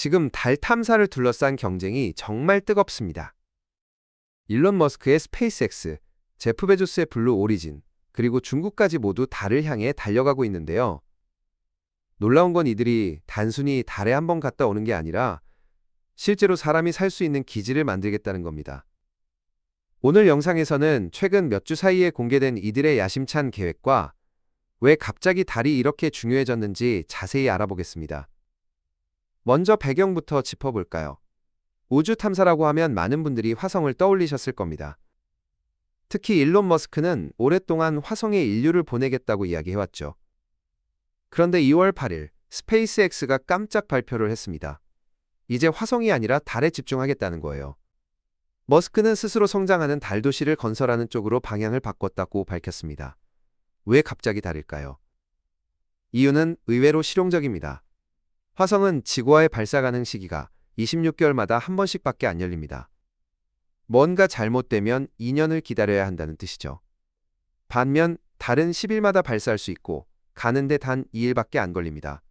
지금 달 탐사를 둘러싼 경쟁이 정말 뜨겁습니다. 일론 머스크의 스페이스X, 제프 베조스의 블루 오리진, 그리고 중국까지 모두 달을 향해 달려가고 있는데요. 놀라운 건 이들이 단순히 달에 한번 갔다 오는 게 아니라 실제로 사람이 살 수 있는 기지를 만들겠다는 겁니다. 오늘 영상에서는 최근 몇 주 사이에 공개된 이들의 야심찬 계획과 왜 갑자기 달이 이렇게 중요해졌는지 자세히 알아보겠습니다. 먼저 배경부터 짚어볼까요? 우주 탐사라고 하면 많은 분들이 화성을 떠올리셨을 겁니다. 특히 일론 머스크는 오랫동안 화성에 인류를 보내겠다고 이야기해왔죠. 그런데 2월 8일 스페이스X가 깜짝 발표를 했습니다. 이제 화성이 아니라 달에 집중하겠다는 거예요. 머스크는 스스로 성장하는 달 도시를 건설하는 쪽으로 방향을 바꿨다고 밝혔습니다. 왜 갑자기 달일까요? 이유는 의외로 실용적입니다. 화성은 지구와의 발사 가능 시기가 26개월마다 한 번씩밖에 안 열립니다. 뭔가 잘못되면 2년을 기다려야 한다는 뜻이죠. 반면 달은 10일마다 발사할 수 있고 가는데 단 2일밖에 안 걸립니다.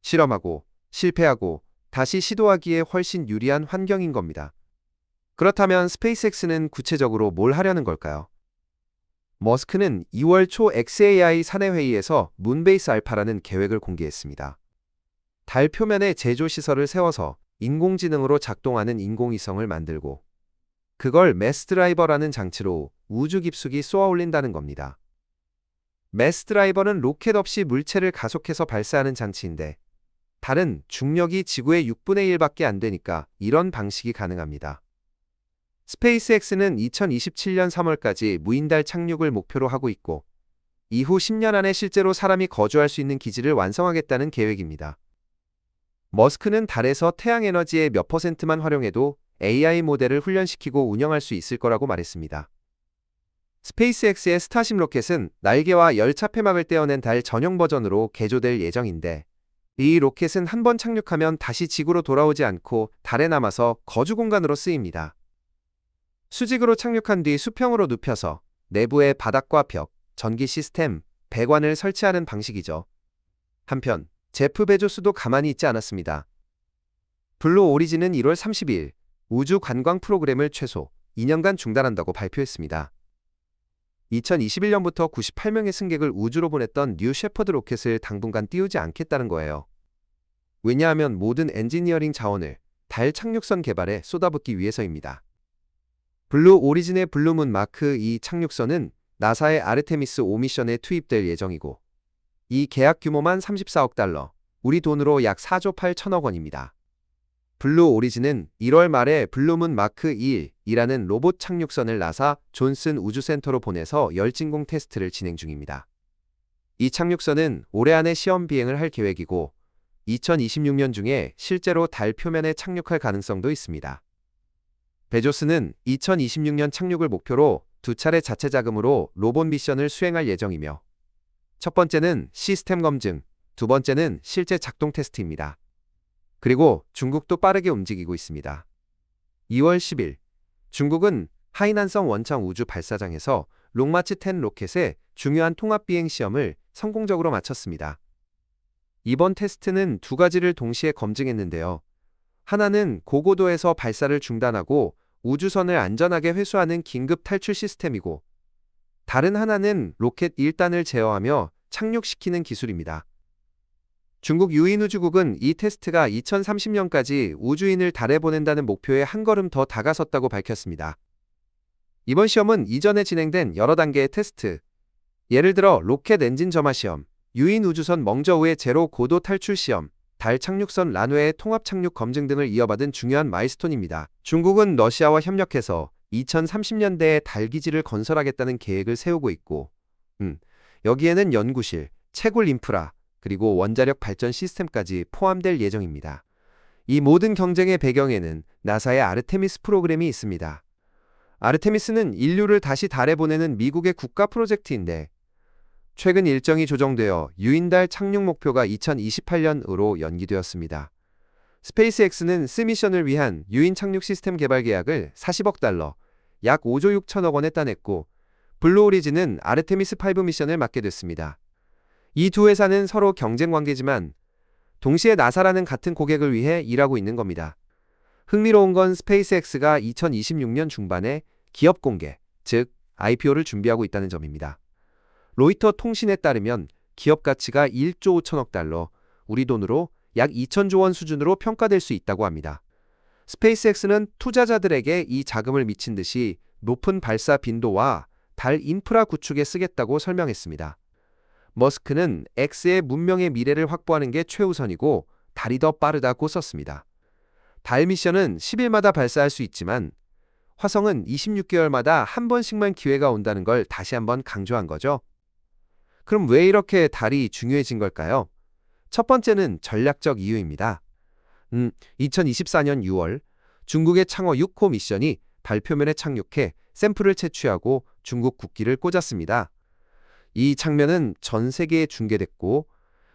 실험하고 실패하고 다시 시도하기에 훨씬 유리한 환경인 겁니다. 그렇다면 스페이스X는 구체적으로 뭘 하려는 걸까요? 머스크는 2월 초 XAI 사내회의에서 문베이스 알파라는 계획을 공개했습니다. 달 표면에 제조 시설을 세워서 인공지능으로 작동하는 인공위성을 만들고 그걸 매스 드라이버라는 장치로 우주 깊숙이 쏘아 올린다는 겁니다. 매스 드라이버는 로켓 없이 물체를 가속해서 발사하는 장치인데 달은 중력이 지구의 6분의 1밖에 안 되니까 이런 방식이 가능합니다. 스페이스X는 2027년 3월까지 무인달 착륙을 목표로 하고 있고 이후 10년 안에 실제로 사람이 거주할 수 있는 기지를 완성하겠다는 계획입니다. 머스크는 달에서 태양에너지의 몇 %만 활용해도 AI 모델을 훈련시키고 운영할 수 있을 거라고 말했습니다. 스페이스X의 스타쉽 로켓은 날개와 열차 폐막을 떼어낸 달 전용 버전으로 개조될 예정인데 이 로켓은 한 번 착륙하면 다시 지구로 돌아오지 않고 달에 남아서 거주 공간으로 쓰입니다. 수직으로 착륙한 뒤 수평으로 눕혀서 내부에 바닥과 벽, 전기 시스템, 배관을 설치하는 방식이죠. 한편 제프 베조스도 가만히 있지 않았습니다. 블루 오리진은 1월 30일 우주 관광 프로그램을 최소 2년간 중단한다고 발표했습니다. 2021년부터 98명의 승객을 우주로 보냈던 뉴 셰퍼드 로켓을 당분간 띄우지 않겠다는 거예요. 왜냐하면 모든 엔지니어링 자원을 달 착륙선 개발에 쏟아붓기 위해서입니다. 블루 오리진의 블루문 마크 2 착륙선은 나사의 아르테미스 5 미션에 투입될 예정이고 이 계약 규모만 34억 달러, 우리 돈으로 약 4조 8천억 원입니다. 블루 오리진은 1월 말에 블루문 마크 1이라는 로봇 착륙선을 나사 존슨 우주센터로 보내서 열진공 테스트를 진행 중입니다. 이 착륙선은 올해 안에 시험 비행을 할 계획이고 2026년 중에 실제로 달 표면에 착륙할 가능성도 있습니다. 베조스는 2026년 착륙을 목표로 2차례 자체 자금으로 로봇 미션을 수행할 예정이며 첫 번째는 시스템 검증, 두 번째는 실제 작동 테스트입니다. 그리고 중국도 빠르게 움직이고 있습니다. 2월 10일 중국은 하이난성 원창 우주 발사장에서 롱마츠 10 로켓의 중요한 통합 비행 시험을 성공적으로 마쳤습니다. 이번 테스트는 두 가지를 동시에 검증했는데요. 하나는 고고도에서 발사를 중단하고 우주선을 안전하게 회수하는 긴급 탈출 시스템이고 다른 하나는 로켓 1단을 제어하며 착륙시키는 기술입니다. 중국 유인우주국은 이 테스트가 2030년까지 우주인을 달에 보낸다는 목표에 한 걸음 더 다가섰다고 밝혔습니다. 이번 시험은 이전에 진행된 여러 단계의 테스트, 예를 들어 로켓 엔진 점화 시험, 유인우주선 멍저 후의 제로 고도 탈출 시험, 달 착륙선 란웨의 통합 착륙 검증 등을 이어받은 중요한 마일스톤입니다. 중국은 러시아와 협력해서 2030년대에 달 기지를 건설하겠다는 계획을 세우고 있고 여기에는 연구실, 채굴 인프라, 그리고 원자력 발전 시스템까지 포함될 예정입니다. 이 모든 경쟁의 배경에는 나사의 아르테미스 프로그램이 있습니다. 아르테미스는 인류를 다시 달에 보내는 미국의 국가 프로젝트인데 최근 일정이 조정되어 유인달 착륙 목표가 2028년으로 연기되었습니다. 스페이스X는 스미션을 위한 유인 착륙 시스템 개발 계약을 40억 달러, 약 5조 6천억 원에 따냈고 블루 오리진은 아르테미스 5 미션을 맡게 됐습니다. 이 두 회사는 서로 경쟁 관계지만 동시에 나사라는 같은 고객을 위해 일하고 있는 겁니다. 흥미로운 건 스페이스X가 2026년 중반에 기업 공개, 즉 IPO를 준비하고 있다는 점입니다. 로이터 통신에 따르면 기업 가치가 1조 5천억 달러, 우리 돈으로 약 2천조 원 수준으로 평가될 수 있다고 합니다. 스페이스X는 투자자들에게 이 자금을 미친 듯이 높은 발사 빈도와 달 인프라 구축에 쓰겠다고 설명했습니다. 머스크는 X의 문명의 미래를 확보하는 게 최우선이고 달이 더 빠르다고 썼습니다. 달 미션은 10일마다 발사할 수 있지만 화성은 26개월마다 한 번씩만 기회가 온다는 걸 다시 한번 강조한 거죠. 그럼 왜 이렇게 달이 중요해진 걸까요? 첫 번째는 전략적 이유입니다. 2024년 6월 중국의 창어 6호 미션이 달 표면에 착륙해 샘플을 채취하고 중국 국기를 꽂았습니다. 이 장면은 전 세계에 중계됐고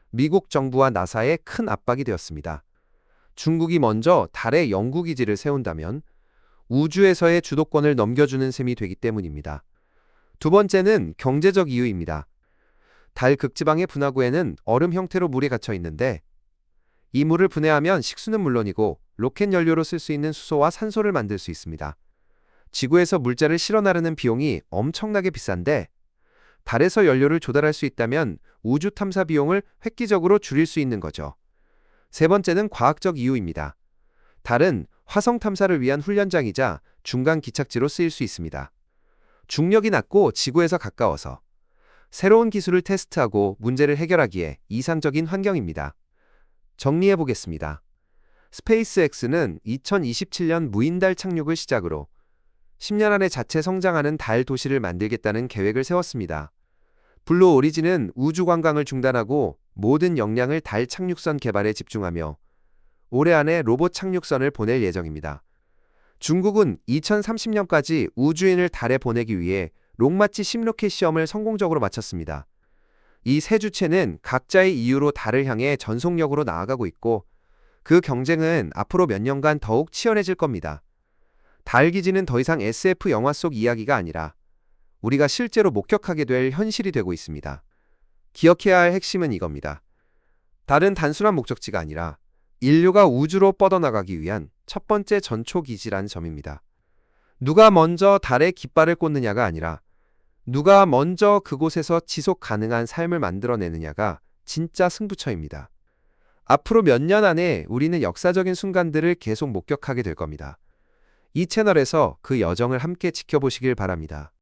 미국 정부와 나사에 큰 압박이 되었습니다. 중국이 먼저 달에 연구기지를 세운다면 우주에서의 주도권을 넘겨주는 셈이 되기 때문입니다. 두 번째는 경제적 이유입니다. 달 극지방의 분화구에는 얼음 형태로 물이 갇혀 있는데 이 물을 분해하면 식수는 물론이고 로켓 연료로 쓸 수 있는 수소와 산소를 만들 수 있습니다. 지구에서 물자를 실어 나르는 비용이 엄청나게 비싼데 달에서 연료를 조달할 수 있다면 우주 탐사 비용을 획기적으로 줄일 수 있는 거죠. 세 번째는 과학적 이유입니다. 달은 화성 탐사를 위한 훈련장이자 중간 기착지로 쓰일 수 있습니다. 중력이 낮고 지구에서 가까워서 새로운 기술을 테스트하고 문제를 해결하기에 이상적인 환경입니다. 정리해 보겠습니다. 스페이스X는 2027년 무인달 착륙을 시작으로 10년 안에 자체 성장하는 달 도시를 만들겠다는 계획을 세웠습니다. 블루 오리진은 우주 관광을 중단하고 모든 역량을 달 착륙선 개발에 집중하며 올해 안에 로봇 착륙선을 보낼 예정입니다. 중국은 2030년까지 우주인을 달에 보내기 위해 롱마치 10로켓 시험을 성공적으로 마쳤습니다. 이 세 주체는 각자의 이유로 달을 향해 전속력으로 나아가고 있고 그 경쟁은 앞으로 몇 년간 더욱 치열해질 겁니다. 달 기지는 더 이상 SF 영화 속 이야기가 아니라 우리가 실제로 목격하게 될 현실이 되고 있습니다. 기억해야 할 핵심은 이겁니다. 달은 단순한 목적지가 아니라 인류가 우주로 뻗어나가기 위한 첫 번째 전초 기지라는 점입니다. 누가 먼저 달에 깃발을 꽂느냐가 아니라 누가 먼저 그곳에서 지속 가능한 삶을 만들어내느냐가 진짜 승부처입니다. 앞으로 몇 년 안에 우리는 역사적인 순간들을 계속 목격하게 될 겁니다. 이 채널에서 그 여정을 함께 지켜보시길 바랍니다.